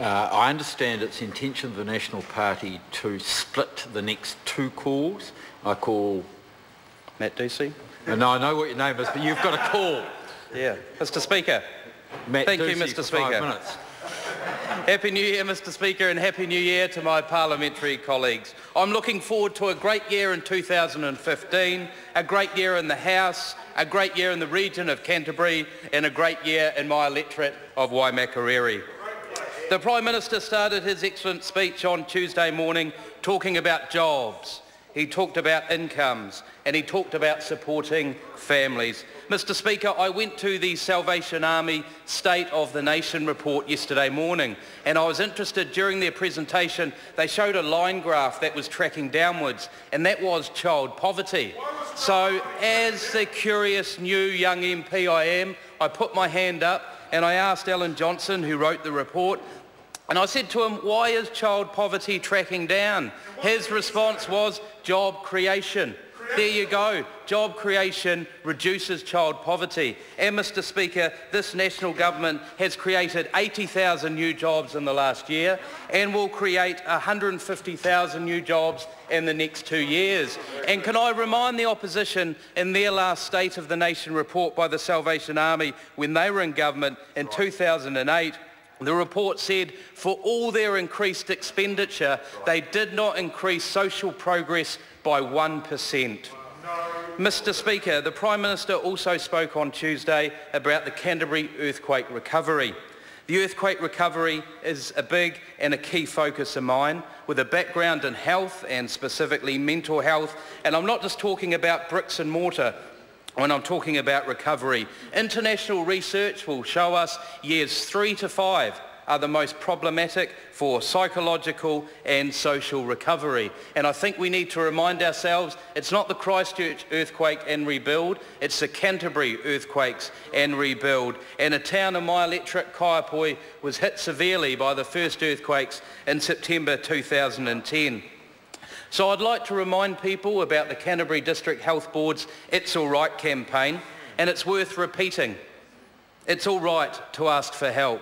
I understand it's the intention of the National Party to split the next two calls. I call... Matt Ducey? No, I know what your name is, but you've got a call. Yeah. Mr Speaker. Matt Thank Ducey you, Mr for Speaker. 5 minutes. Happy New Year, Mr Speaker, and Happy New Year to my parliamentary colleagues. I'm looking forward to a great year in 2015, a great year in the House, a great year in the region of Canterbury, and a great year in my electorate of Waimakariri. The Prime Minister started his excellent speech on Tuesday morning talking about jobs. He talked about incomes, and he talked about supporting families. Mr Speaker, I went to the Salvation Army State of the Nation report yesterday morning, and I was interested during their presentation. They showed a line graph that was tracking downwards, and that was child poverty. So as the curious new young MP I am, I put my hand up and I asked Alan Johnson, who wrote the report, and I said to him, why is child poverty tracking down? His response was job creation. There you go. Job creation reduces child poverty. And Mr Speaker, this national government has created 80,000 new jobs in the last year and will create 150,000 new jobs in the next 2 years. And can I remind the opposition, in their last State of the Nation report by the Salvation Army when they were in government in 2008, the report said for all their increased expenditure, they did not increase social progress by 1%. Mr Speaker, the Prime Minister also spoke on Tuesday about the Canterbury earthquake recovery. The earthquake recovery is a big and a key focus of mine, with a background in health and specifically mental health. And I'm not just talking about bricks and mortar when I'm talking about recovery. International research will show us years 3 to 5 are the most problematic for psychological and social recovery. And I think we need to remind ourselves it's not the Christchurch earthquake and rebuild, it's the Canterbury earthquakes and rebuild. And a town in my electorate, Kaiapoi, was hit severely by the first earthquakes in September 2010. So I'd like to remind people about the Canterbury District Health Board's It's All Right campaign, and it's worth repeating. It's all right to ask for help.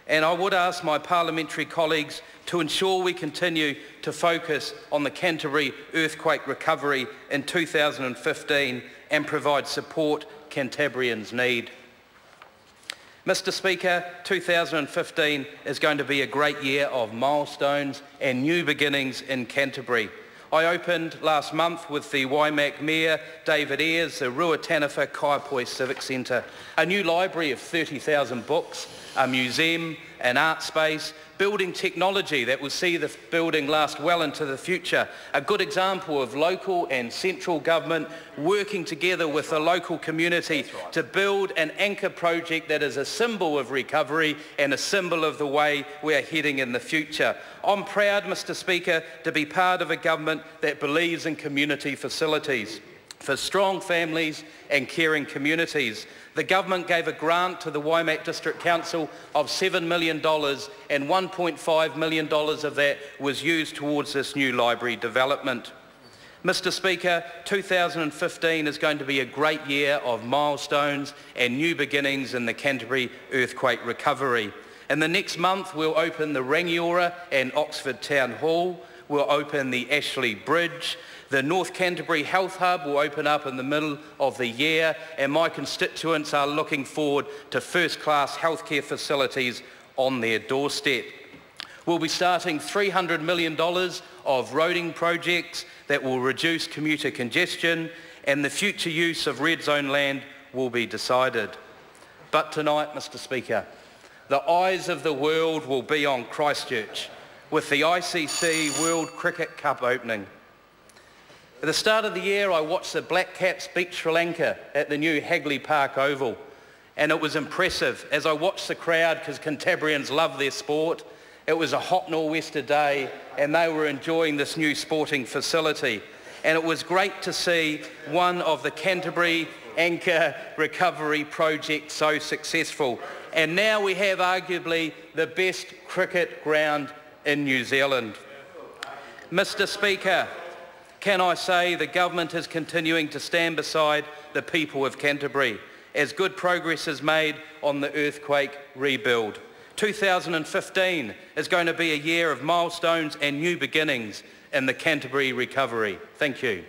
And I would ask my parliamentary colleagues to ensure we continue to focus on the Canterbury earthquake recovery in 2015 and provide support Cantabrians need. Mr Speaker, 2015 is going to be a great year of milestones and new beginnings in Canterbury. I opened last month with the Waimak Mayor, David Ayres, the Ruataniwha Kaiapoi Civic Centre, a new library of 30,000 books, a museum, an art space, building technology that will see the building last well into the future, a good example of local and central government working together with the local community to build an anchor project that is a symbol of recovery and a symbol of the way we are heading in the future. I'm proud, Mr Speaker, to be part of a government that believes in community facilities for strong families and caring communities. The government gave a grant to the Waimak District Council of $7 million, and $1.5 million of that was used towards this new library development. Mr Speaker, 2015 is going to be a great year of milestones and new beginnings in the Canterbury earthquake recovery. In the next month, we'll open the Rangiora and Oxford Town Hall. We'll open the Ashley Bridge. The North Canterbury Health Hub will open up in the middle of the year, and my constituents are looking forward to first-class healthcare facilities on their doorstep. We'll be starting $300 million of roading projects that will reduce commuter congestion, and the future use of red zone land will be decided. But tonight, Mr Speaker, the eyes of the world will be on Christchurch with the ICC World Cricket Cup opening. At the start of the year, I watched the Black Caps beat Sri Lanka at the new Hagley Park Oval, and it was impressive as I watched the crowd, because Cantabrians love their sport. It was a hot nor'wester day, and they were enjoying this new sporting facility. And it was great to see one of the Canterbury anchor recovery projects so successful. And now we have arguably the best cricket ground in New Zealand. Mr Speaker, can I say the government is continuing to stand beside the people of Canterbury as good progress is made on the earthquake rebuild. 2015 is going to be a year of milestones and new beginnings in the Canterbury recovery. Thank you.